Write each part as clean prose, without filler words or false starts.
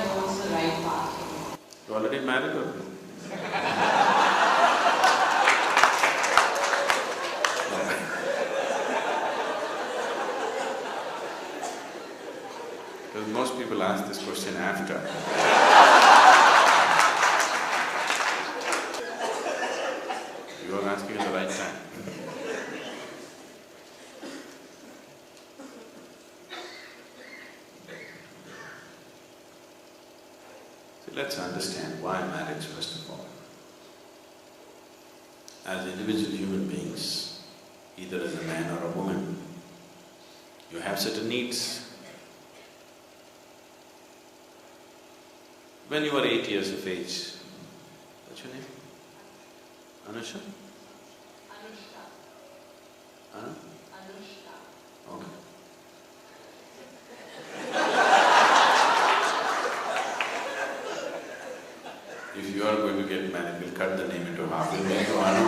chose the right path. You already married or no? Because most people ask this question after. You are asking at the right time. So let's understand why marriage first of all. As individual human beings, either as a man or a woman, you have certain needs. When you were 8 years of age, what's your name? Anusha? Anushka. Huh? Anushka. Okay. If you are going to get married, we'll cut the name into half, we'll make you Anu.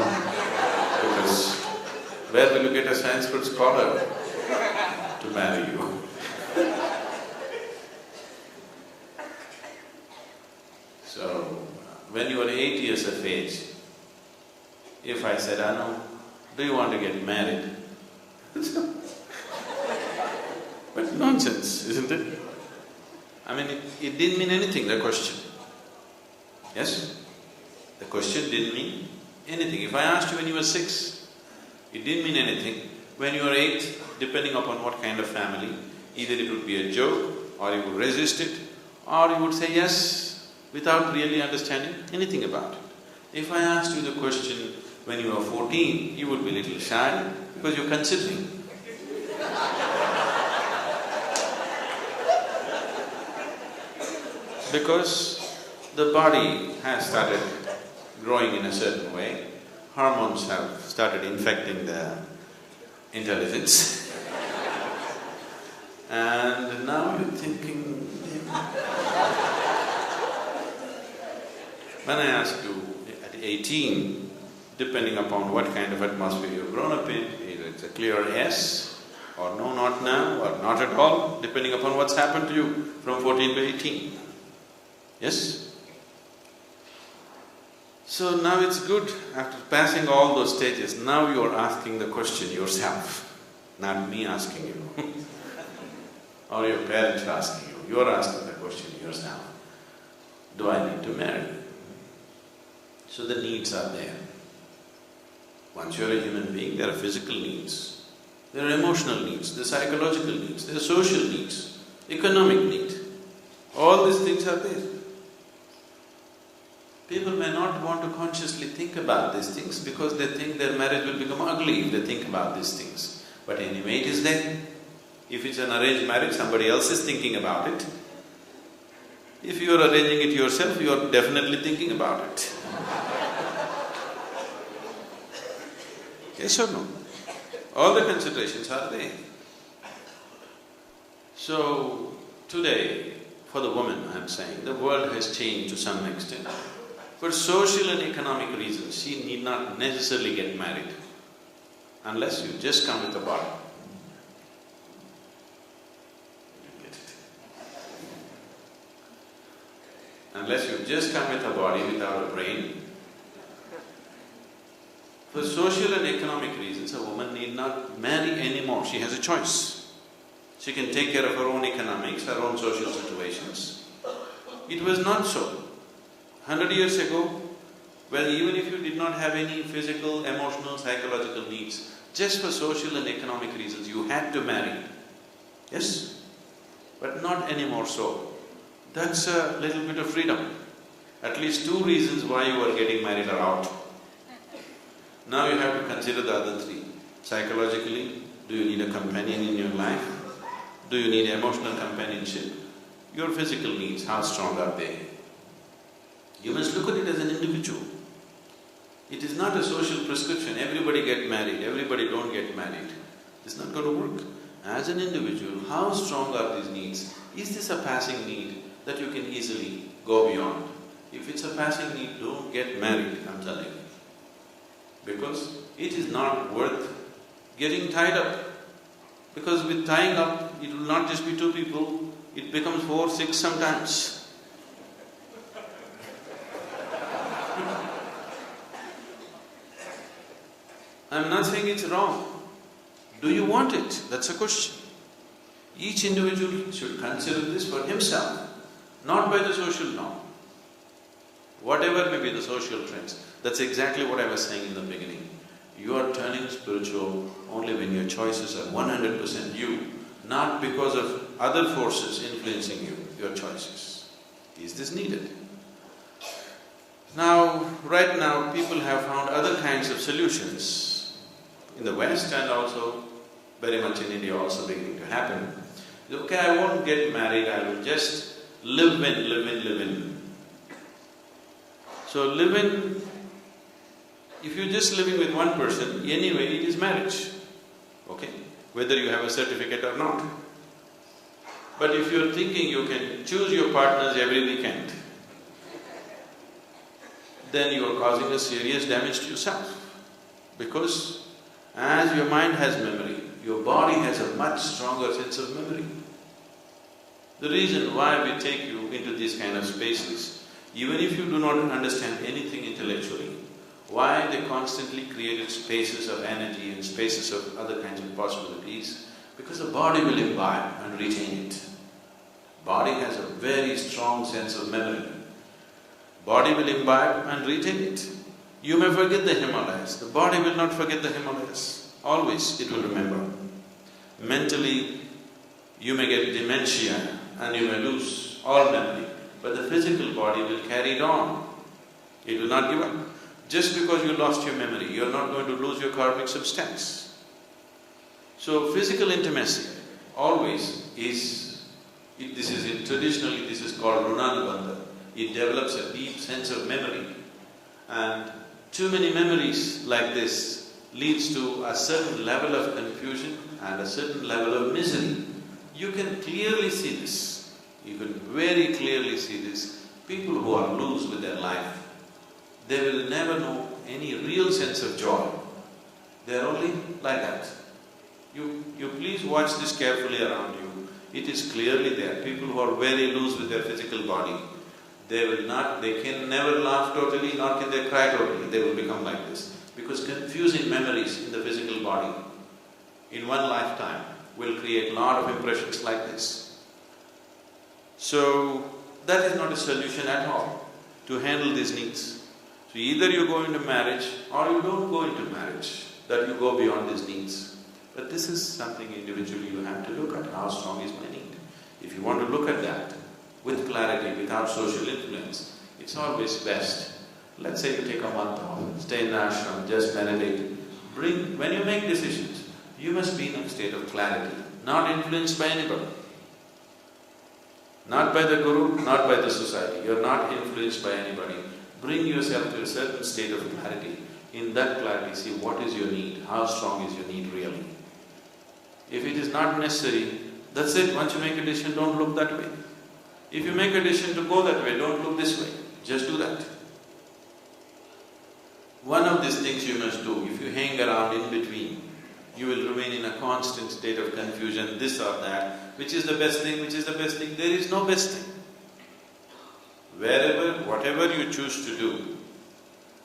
Because where will you get a Sanskrit scholar to marry you? So, when you were 8 years of age, if I said, Anu, do you want to get married? But nonsense, isn't it? I mean, it didn't mean anything, the question. Yes? The question didn't mean anything. If I asked you when you were 6, it didn't mean anything. When you were 8, depending upon what kind of family, either it would be a joke, or you would resist it, or you would say yes, without really understanding anything about it. If I asked you the question when you were 14, you would be a little shy because you're considering. Because the body has started growing in a certain way, hormones have started infecting the intelligence and now you're thinking… When I asked you at 18, depending upon what kind of atmosphere you've grown up in, either it's a clear yes, or no, not now, or not at all, depending upon what's happened to you from 14 to 18. Yes? So now it's good, after passing all those stages, now you are asking the question yourself, not me asking you or your parents asking you, you are asking the question yourself. Do I need to marry? So the needs are there. Once you're a human being, there are physical needs, there are emotional needs, there are psychological needs, there are social needs, economic need. All these things are there. People may not want to consciously think about these things because they think their marriage will become ugly if they think about these things. But anyway, it is there. If it's an arranged marriage, somebody else is thinking about it. If you are arranging it yourself, you are definitely thinking about it. Yes or no? All the considerations are there. So, today, for the woman, I'm saying, the world has changed to some extent. For social and economic reasons, she need not necessarily get married unless you just come with a body. Unless you just come with a body without a brain. For social and economic reasons, a woman need not marry anymore, she has a choice. She can take care of her own economics, her own social situations. It was not so. 100 years ago, well, even if you did not have any physical, emotional, psychological needs, just for social and economic reasons, you had to marry. Yes? But not anymore so. That's a little bit of freedom. At least 2 reasons why you are getting married are out. Now you have to consider the other 3. Psychologically, do you need a companion in your life? Do you need emotional companionship? Your physical needs, how strong are they? You must look at it as an individual. It is not a social prescription, everybody get married, everybody don't get married. It's not going to work. As an individual, how strong are these needs? Is this a passing need that you can easily go beyond? If it's a passing need, don't get married, I'm telling you. Because it is not worth getting tied up. Because with tying up, it will not just be 2 people, it becomes 4, 6 sometimes. I'm not saying it's wrong. Do you want it? That's a question. Each individual should consider this for himself, not by the social norm. Whatever may be the social trends, that's exactly what I was saying in the beginning. You are turning spiritual only when your choices are 100% you, not because of other forces influencing you, your choices. Is this needed? Now, right now, people have found other kinds of solutions in the West and also very much in India also beginning to happen. Okay, I won't get married, I will just live in. So live in, if you're just living with one person, anyway it is marriage, okay? Whether you have a certificate or not. But if you're thinking you can choose your partners every weekend, then you are causing a serious damage to yourself. Because as your mind has memory, your body has a much stronger sense of memory. The reason why we take you into these kind of spaces, even if you do not understand anything intellectually, why they constantly created spaces of energy and spaces of other kinds of possibilities? Because the body will imbibe and retain it. Body has a very strong sense of memory. Body will imbibe and retain it. You may forget the Himalayas, the body will not forget the Himalayas. Always it will remember. Mentally, you may get dementia and you may lose all memory, but the physical body will carry it on. It will not give up. Just because you lost your memory, you're not going to lose your karmic substance. So physical intimacy always is, traditionally this is called runanubandha. It develops a deep sense of memory, and too many memories like this leads to a certain level of confusion and a certain level of misery. You can clearly see this, you can very clearly see this. People who are loose with their life, they will never know any real sense of joy. They are only like that. You please watch this carefully around you. It is clearly there. People who are very loose with their physical body, they can never laugh totally, nor can they cry totally. They will become like this. Because confusing memories in the physical body in one lifetime will create a lot of impressions like this. So, that is not a solution at all to handle these needs. So either you go into marriage or you don't go into marriage, that you go beyond these needs. But this is something individually you have to look at, how strong is my need. If you want to look at that with clarity, without social influence, it's always best. Let's say you take a month off, stay in the ashram, just meditate. When you make decisions, you must be in a state of clarity, not influenced by anybody. Not by the guru, not by the society. You're not influenced by anybody. Bring yourself to a certain state of clarity. In that clarity, see what is your need, how strong is your need really. If it is not necessary, that's it. Once you make a decision, don't look that way. If you make a decision to go that way, don't look this way. Just do that. One of these things you must do. If you hang around in between, you will remain in a constant state of confusion, this or that. Which is the best thing, which is the best thing? There is no best thing. Wherever, whatever you choose to do,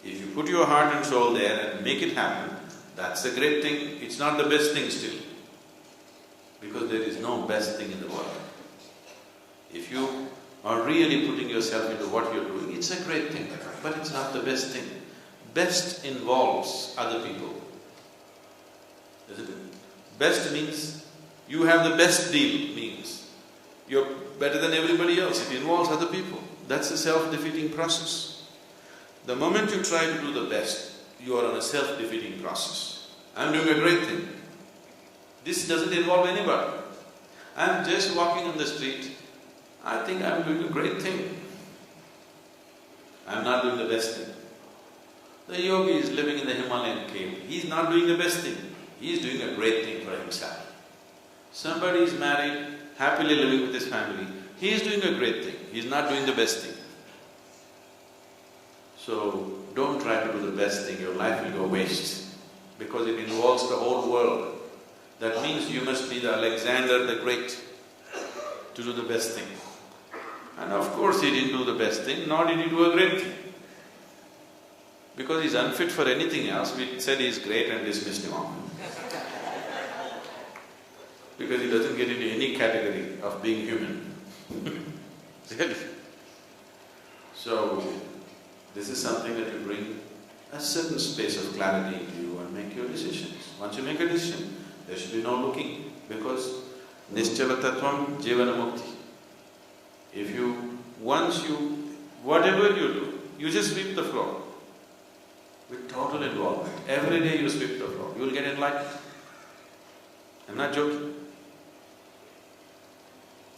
if you put your heart and soul there and make it happen, that's the great thing. It's not the best thing still. Because there is no best thing in the world. If you are really putting yourself into what you're doing, it's a great thing, but it's not the best thing. Best involves other people, isn't it? Best means you have the best deal, means you're better than everybody else. It involves other people. That's a self-defeating process. The moment you try to do the best, you are on a self-defeating process. I'm doing a great thing. This doesn't involve anybody. I'm just walking on the street, I think I'm doing a great thing. I'm not doing the best thing. The yogi is living in the Himalayan cave, he's not doing the best thing, he's doing a great thing for himself. Somebody is married, happily living with his family, he is doing a great thing, he's not doing the best thing. So, don't try to do the best thing, your life will go waste, because it involves the whole world. That means you must be the Alexander the Great to do the best thing. And of course he didn't do the best thing, nor did he do a great thing. Because he's unfit for anything else, we said he's great and dismissed him off. Because he doesn't get into any category of being human. Really. So, this is something that will bring a certain space of clarity into you and make your decisions. Once you make a decision, there should be no looking, because Nischala Tattvam Jivana Mukti. Whatever you do, you just sweep the floor with total involvement. Every day you sweep the floor, you will get enlightened. I'm not joking.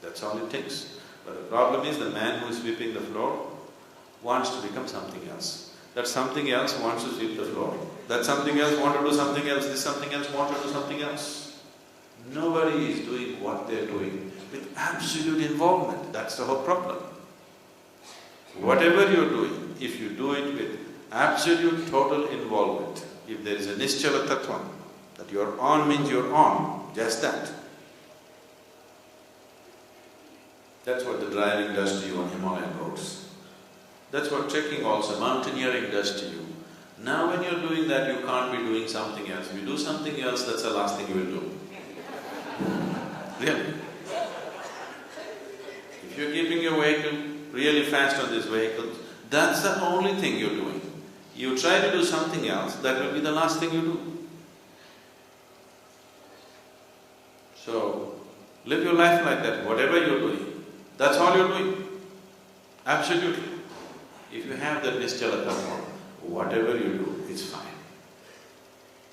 That's all it takes. But the problem is the man who is sweeping the floor wants to become something else. That something else wants to sweep the floor. That something else wants to do something else. This something else wants to do something else. Nobody is doing what they're doing with absolute involvement. That's the whole problem. Whatever you're doing, if you do it with absolute total involvement, if there is a Nischala Tattva, that you're on means you're on, just that. That's what the driving does to you on Himalayan roads. That's what trekking also, mountaineering does to you. Now when you're doing that, you can't be doing something else. If you do something else, that's the last thing you will do. Really. If you're keeping your vehicle really fast on this vehicle, that's the only thing you're doing. You try to do something else, that will be the last thing you do. So, live your life like that, whatever you're doing, that's all you're doing. Absolutely. If you have that Nischala Tattva, whatever you do, it's fine.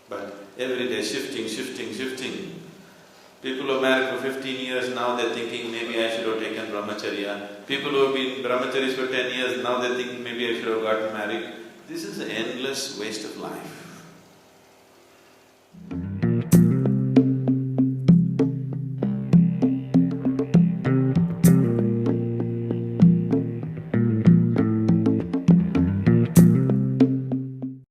But every day shifting. People who are married for 15 years, now they're thinking, maybe I should have taken brahmacharya. People who have been brahmacharis for 10 years, now they think maybe I should have gotten married. This is an endless waste of life.